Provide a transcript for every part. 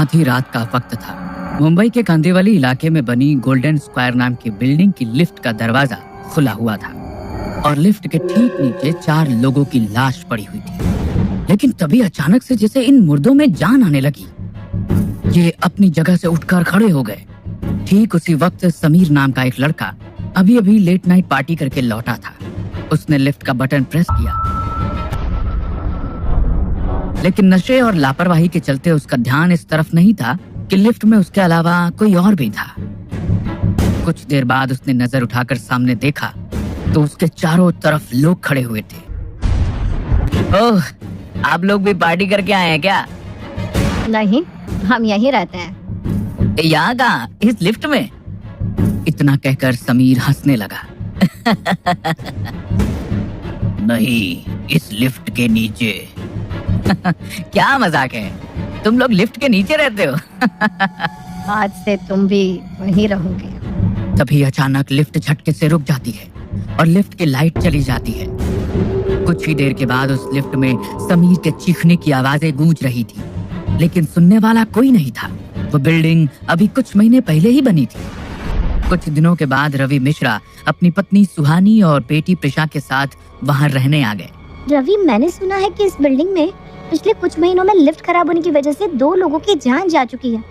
आधी रात का वक्त था। मुंबई के कांदिवली इलाके में बनी गोल्डन स्क्वायर नाम की बिल्डिंग की लिफ्ट का दरवाजा खुला हुआ था और लिफ्ट के ठीक नीचे 4 लोगों की लाश पड़ी हुई थी। लेकिन तभी अचानक से जैसे इन मुर्दों में जान आने लगी। ये अपनी जगह से उठकर खड़े हो गए। ठीक उसी वक्त समीर नाम का एक लड़का अभी अभी लेट नाइट पार्टी करके लौटा था। उसने लिफ्ट का बटन प्रेस किया, लेकिन नशे और लापरवाही के चलते उसका ध्यान इस तरफ नहीं था कि लिफ्ट में उसके अलावा कोई और भी था। कुछ देर बाद उसने नजर उठाकर सामने देखा तो उसके चारों तरफ लोग खड़े हुए थे। ओह, आप लोग भी पार्टी करके आए हैं क्या? नहीं, हम यहीं रहते हैं। यहाँ कहाँ? इस लिफ्ट में? इतना कहकर समीर हंसने लगा। नहीं, इस लिफ्ट के नीचे। क्या मजाक है, तुम लोग लिफ्ट के नीचे रहते हो? आज से तुम भी वहीं रहोगे। तभी अचानक लिफ्ट झटके से रुक जाती है और लिफ्ट की लाइट चली जाती है। कुछ ही देर के बाद उस लिफ्ट में समीर के चीखने की आवाजें गूंज रही थी, लेकिन सुनने वाला कोई नहीं था। वो बिल्डिंग अभी कुछ महीने पहले ही बनी थी। कुछ दिनों के बाद रवि मिश्रा अपनी पत्नी सुहानी और बेटी प्रिशा के साथ वहां रहने आ गए। रवि, मैंने सुना है कि इस बिल्डिंग में पिछले कुछ महीनों में लिफ्ट खराब होने की वजह से 2 लोगों की जान जा चुकी है।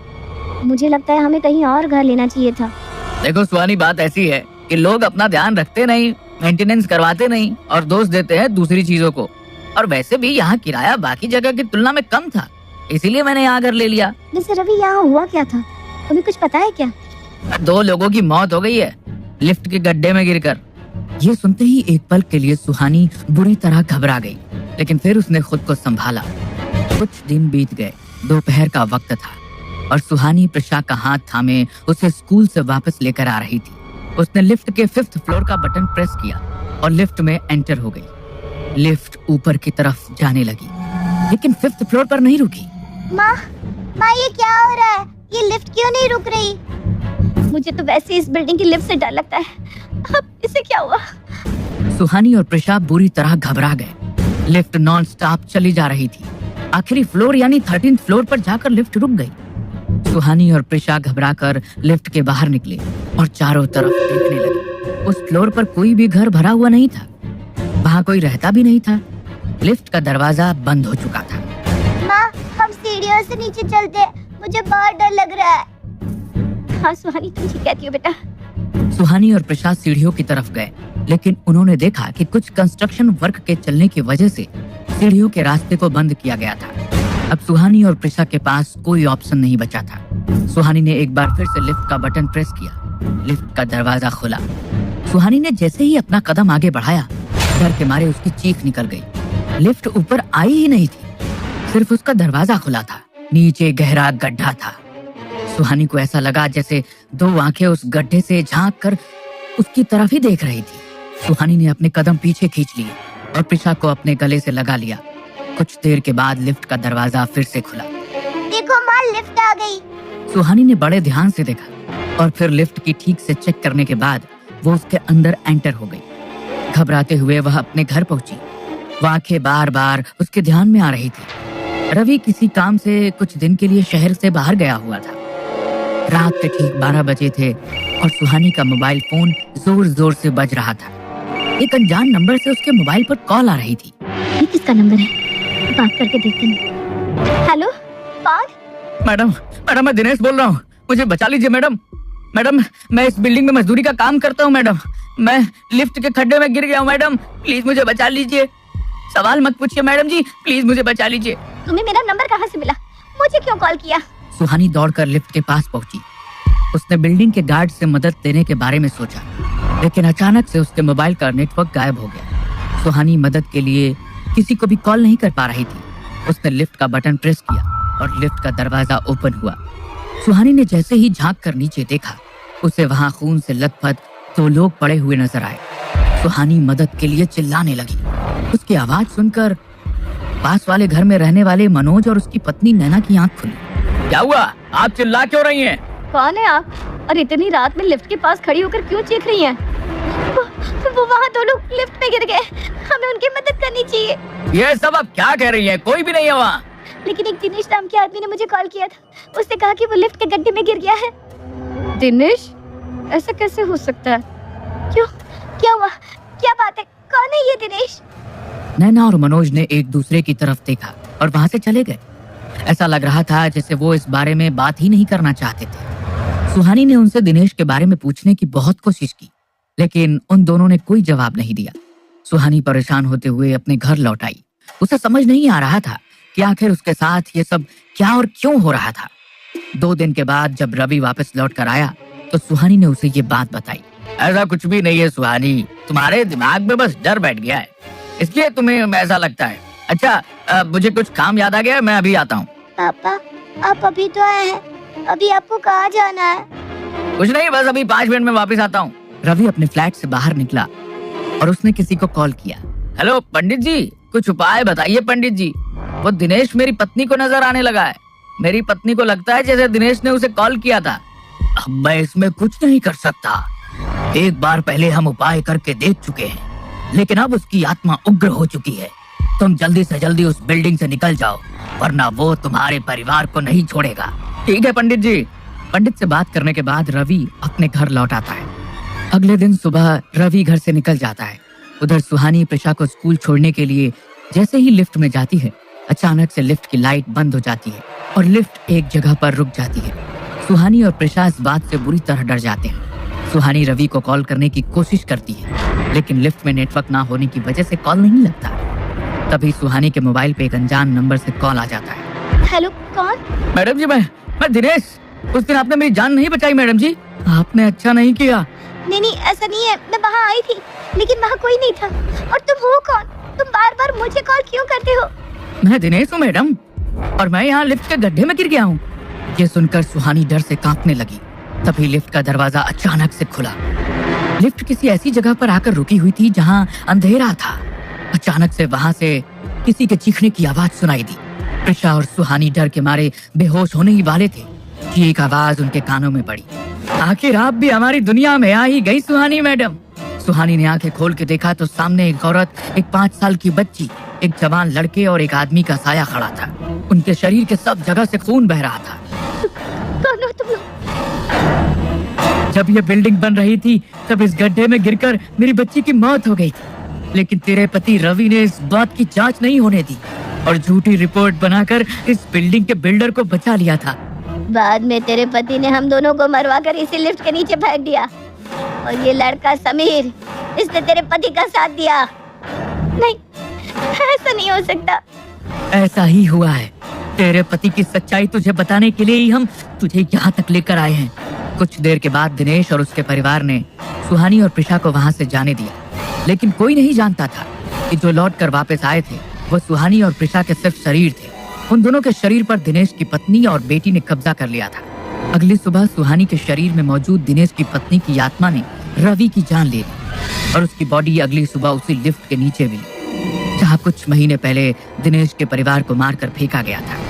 मुझे लगता है हमें कहीं और घर लेना चाहिए था। देखो सुहानी, बात ऐसी है कि लोग अपना ध्यान रखते नहीं, मेंटेनेंस करवाते नहीं और दोष देते हैं दूसरी चीजों को। और वैसे भी यहाँ किराया बाकी जगह की तुलना में कम था, इसीलिए मैंने यहाँ घर ले लिया। वैसे रवि, यहाँ हुआ क्या था? तुम्हें कुछ पता है क्या? 2 लोगों की मौत हो गई है लिफ्ट के गड्ढे में गिरकर। ये सुनते ही एक पल के लिए सुहानी बुरी तरह घबरा गई, लेकिन फिर उसने खुद को संभाला। कुछ दिन बीत गए। दोपहर का वक्त था और सुहानी प्रिशा का हाथ थामे उसे स्कूल से वापस लेकर आ रही थी। उसने लिफ्ट के 5th फ्लोर का बटन प्रेस किया और लिफ्ट में एंटर हो गई। लिफ्ट ऊपर की तरफ जाने लगी, लेकिन 5th फ्लोर पर नहीं रुकी। माँ, ये क्या हो रहा है? ये लिफ्ट क्यों नहीं रुक रही? मुझे तो वैसे इस बिल्डिंग की लिफ्ट से डर लगता है। अब इसे क्या हुआ? सुहानी और प्रिशा बुरी तरह घबरा गए। लिफ्ट नॉन स्टॉप चली जा रही थी। आखिरी फ्लोर यानी 13th फ्लोर पर जाकर लिफ्ट रुक गई। सुहानी और प्रिशा घबराकर लिफ्ट के बाहर निकले और चारों तरफ देखने लगे। उस फ्लोर पर कोई भी घर भरा हुआ नहीं था, वहाँ कोई रहता भी नहीं था। लिफ्ट का दरवाजा बंद हो चुका था। माँ, हम सीढ़ियों से नीचे चलते, मुझे बहुत डर लग रहा है। हाँ सुहानी, तुम ठीक कहती हो बेटा। सुहानी और प्रिशा सीढ़ियों की तरफ गए, लेकिन उन्होंने देखा कि कुछ कंस्ट्रक्शन वर्क के चलने की वजह से सीढ़ियों के रास्ते को बंद किया गया था। अब सुहानी और प्रिशा के पास कोई ऑप्शन नहीं बचा था। सुहानी ने एक बार फिर से लिफ्ट का बटन प्रेस किया। लिफ्ट का दरवाजा खुला। सुहानी ने जैसे ही अपना कदम आगे बढ़ाया, डर के मारे उसकी चीख निकल गई। लिफ्ट ऊपर आई ही नहीं थी, सिर्फ उसका दरवाजा खुला था। नीचे गहरा गड्ढा था। सुहानी को ऐसा लगा जैसे 2 आंखें उस गड्ढे से झांक कर उसकी तरफ ही देख रही थी। सुहानी ने अपने कदम पीछे खींच लिए और प्रिशा को अपने गले से लगा लिया। कुछ देर के बाद लिफ्ट का दरवाजा फिर से खुला। देखो माँ, लिफ्ट आ गई। सुहानी ने बड़े ध्यान से देखा और फिर लिफ्ट की ठीक से चेक करने के बाद वो उसके अंदर एंटर हो गई। घबराते हुए वह अपने घर पहुंची। वो आंखें बार बार उसके ध्यान में आ रही थी। रवि किसी काम से कुछ दिन के लिए शहर से बाहर गया हुआ था। रात के ठीक 12 बजे थे और सुहानी का मोबाइल फोन जोर जोर से बज रहा था। एक अनजान नंबर से उसके मोबाइल पर कॉल आ रही थी। ये किसका नंबर है? बात करके देखते हैं। हेलो, कौन? मैडम, मैं दिनेश बोल रहा हूँ, मुझे बचा लीजिए मैडम। मैं इस बिल्डिंग में मजदूरी का काम करता हूँ मैडम। मैं लिफ्ट के खड्डे में गिर गया हूँ मैडम, प्लीज मुझे बचा लीजिए। सवाल मत पूछिए मैडम जी, प्लीज मुझे बचा लीजिए। तुम्हें मेरा नंबर कहाँ से मिला? मुझे क्यों कॉल किया? सुहानी दौड़कर लिफ्ट के पास पहुंची। उसने बिल्डिंग के गार्ड से मदद लेने के बारे में सोचा, लेकिन अचानक से उसके मोबाइल का नेटवर्क गायब हो गया। सुहानी मदद के लिए किसी को भी कॉल नहीं कर पा रही थी। उसने लिफ्ट का बटन प्रेस किया और लिफ्ट का दरवाजा ओपन हुआ। सुहानी ने जैसे ही झांक कर नीचे देखा, उसे वहां खून से लथपथ 2 लोग पड़े हुए नजर आए। सुहानी मदद के लिए चिल्लाने लगी। उसकी आवाज सुनकर पास वाले घर में रहने वाले मनोज और उसकी पत्नी नैना की आंख खुली। क्या हुआ? आप चिल्ला क्यों रही हैं? कौन है आप? और इतनी रात में लिफ्ट के पास खड़ी होकर क्यों चीख रही हैं? वो वहाँ 2 लोग लिफ्ट में गिर गए, हमें उनकी मदद करनी चाहिए। ये सब आप क्या कह रही हैं? कोई भी नहीं है वहाँ। लेकिन एक दिनेश नाम के आदमी ने मुझे कॉल किया था। उसने कहा कि वो लिफ्ट के गड्ढे में गिर गया है। दिनेश? ऐसा कैसे हो सकता है? क्यों? क्या हुआ? क्या बात है? कौन है ये दिनेश? नैना और मनोज ने एक दूसरे की तरफ देखा और वहां से चले गए। ऐसा लग रहा था जैसे वो इस बारे में बात ही नहीं करना चाहते थे। सुहानी ने उनसे दिनेश के बारे में पूछने की बहुत कोशिश की, लेकिन उन दोनों ने कोई जवाब नहीं दिया। सुहानी परेशान होते हुए अपने घर लौट आई। उसे समझ नहीं आ रहा था कि आखिर उसके साथ ये सब क्या और क्यों हो रहा था। 2 दिन के बाद जब रवि वापस लौट कर आया तो सुहानी ने उसे ये बात बताई। ऐसा कुछ भी नहीं है सुहानी, तुम्हारे दिमाग में बस डर बैठ गया है, इसलिए तुम्हें ऐसा लगता है। अच्छा, मुझे कुछ काम याद आ गया, मैं अभी आता हूँ। पापा, आप अभी तो आए हैं, अभी आपको कहाँ जाना है? कुछ नहीं, बस अभी 5 मिनट में वापस आता हूँ। रवि अपने फ्लैट से बाहर निकला और उसने किसी को कॉल किया। हेलो पंडित जी, कुछ उपाय बताइए पंडित जी। वो दिनेश मेरी पत्नी को नजर आने लगा है। मेरी पत्नी को लगता है जैसे दिनेश ने उसे कॉल किया था। अब मैं इसमें कुछ नहीं कर सकता। एक बार पहले हम उपाय करके देख चुके हैं, लेकिन अब उसकी आत्मा उग्र हो चुकी है। तुम जल्दी से जल्दी उस बिल्डिंग से निकल जाओ, वरना वो तुम्हारे परिवार को नहीं छोड़ेगा। ठीक है पंडित जी। पंडित से बात करने के बाद रवि अपने घर लौट आता है। अगले दिन सुबह रवि घर से निकल जाता है। उधर सुहानी प्रिशा को स्कूल छोड़ने के लिए जैसे ही लिफ्ट में जाती है, अचानक से लिफ्ट की लाइट बंद हो जाती है और लिफ्ट एक जगह पर रुक जाती है। सुहानी और प्रिशा इस बात से बुरी तरह डर जाते हैं। सुहानी रवि को कॉल करने की कोशिश करती है, लेकिन लिफ्ट में नेटवर्क ना होने की वजह से कॉल नहीं लगता। तभी सुहानी के मोबाइल पे एक अनजान नंबर से कॉल आ जाता है। हेलो, कौन? मैडम जी, मैं दिनेश। उस दिन आपने मेरी जान नहीं बचाई मैडम जी, आपने अच्छा नहीं किया। नहीं, ऐसा नहीं है। मैं वहाँ आई थी, लेकिन वहाँ कोई नहीं था। और तुम हो कौन? तुम बार बार मुझे कॉल क्यों करते हो? मैं दिनेश हूँ मैडम, और मैं यहाँ लिफ्ट के गड्ढे में गिर गया हूँ। ये सुनकर सुहानी डर से कांपने लगी। तभी लिफ्ट का दरवाजा अचानक से खुला। लिफ्ट किसी ऐसी जगह पर आकर रुकी हुई थी जहाँ अंधेरा था। अचानक से वहाँ से किसी के चीखने की आवाज सुनाई दी। प्रिशा और सुहानी डर के मारे बेहोश होने ही वाले थे कि एक आवाज उनके कानों में पड़ी। आखिर आप भी हमारी दुनिया में आ ही गई सुहानी मैडम। सुहानी ने आंखें खोल के देखा तो सामने एक औरत, एक 5 साल की बच्ची, एक जवान लड़के और एक आदमी का साया खड़ा था। उनके शरीर के सब जगह से खून बह रहा था। कौन हो तुम लोग? जब ये बिल्डिंग बन रही थी तब इस गड्ढे में गिरकर मेरी बच्ची की मौत हो गई थी, लेकिन तेरे पति रवि ने इस बात की जांच नहीं होने दी और झूठी रिपोर्ट बनाकर इस बिल्डिंग के बिल्डर को बचा लिया था। बाद में तेरे पति ने हम दोनों को मरवा कर इसी लिफ्ट के नीचे फेंक दिया, और ये लड़का समीर, इसने तेरे पति का साथ दिया। नहीं, ऐसा नहीं हो सकता। ऐसा ही हुआ है। तेरे पति की सच्चाई तुझे बताने के लिए ही हम तुझे यहाँ तक लेकर आए हैं। कुछ देर के बाद दिनेश और उसके परिवार ने सुहानी और प्रिशा को वहाँ से जाने दिया, लेकिन कोई नहीं जानता था कि जो लौट कर वापस आए थे वो सुहानी और प्रिशा के सिर्फ शरीर थे। उन दोनों के शरीर पर दिनेश की पत्नी और बेटी ने कब्जा कर लिया था। अगली सुबह सुहानी के शरीर में मौजूद दिनेश की पत्नी की आत्मा ने रवि की जान ले ली और उसकी बॉडी अगली सुबह उसी लिफ्ट के नीचे मिली जहाँ कुछ महीने पहले दिनेश के परिवार को मारकर फेंका गया था।